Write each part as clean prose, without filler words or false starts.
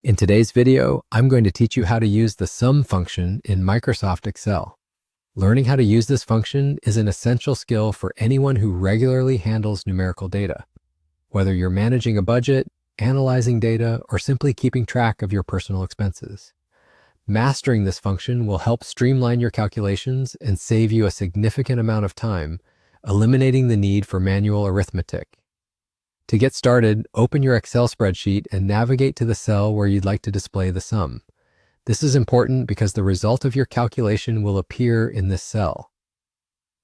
In today's video, I'm going to teach you how to use the sum function in Microsoft Excel. Learning how to use this function is an essential skill for anyone who regularly handles numerical data, whether you're managing a budget, analyzing data, or simply keeping track of your personal expenses. Mastering this function will help streamline your calculations and save you a significant amount of time, eliminating the need for manual arithmetic. To get started, open your Excel spreadsheet and navigate to the cell where you'd like to display the sum. This is important because the result of your calculation will appear in this cell.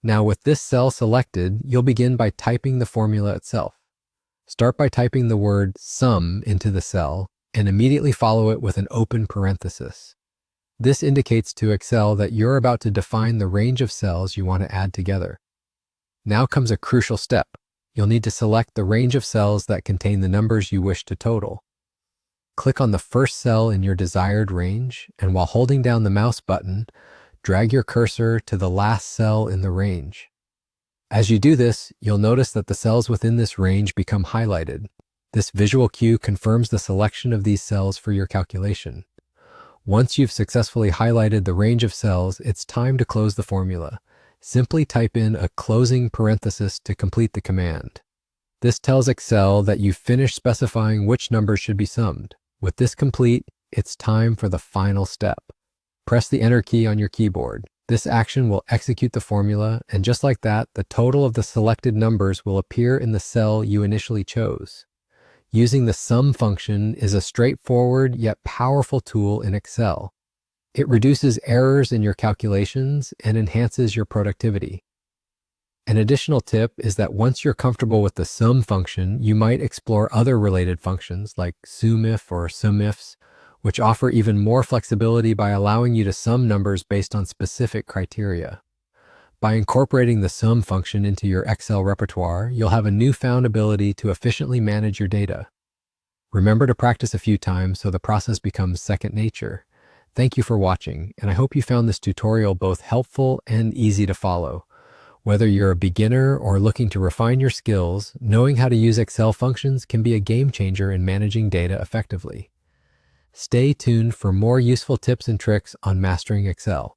Now, with this cell selected, you'll begin by typing the formula itself. Start by typing the word sum into the cell and immediately follow it with an open parenthesis. This indicates to Excel that you're about to define the range of cells you want to add together. Now comes a crucial step. You'll need to select the range of cells that contain the numbers you wish to total. Click on the first cell in your desired range, and while holding down the mouse button, drag your cursor to the last cell in the range. As you do this, you'll notice that the cells within this range become highlighted. This visual cue confirms the selection of these cells for your calculation. Once you've successfully highlighted the range of cells, it's time to close the formula. Simply type in a closing parenthesis to complete the command. This tells Excel that you've finished specifying which numbers should be summed. With this complete, it's time for the final step. Press the Enter key on your keyboard. This action will execute the formula, and just like that, the total of the selected numbers will appear in the cell you initially chose. Using the sum function is a straightforward yet powerful tool in Excel. It reduces errors in your calculations and enhances your productivity. An additional tip is that once you're comfortable with the sum function, you might explore other related functions like sumif or sumifs, which offer even more flexibility by allowing you to sum numbers based on specific criteria. By incorporating the sum function into your Excel repertoire, you'll have a newfound ability to efficiently manage your data. Remember to practice a few times so the process becomes second nature. Thank you for watching, and I hope you found this tutorial both helpful and easy to follow. Whether you're a beginner or looking to refine your skills, knowing how to use Excel functions can be a game changer in managing data effectively. Stay tuned for more useful tips and tricks on mastering Excel.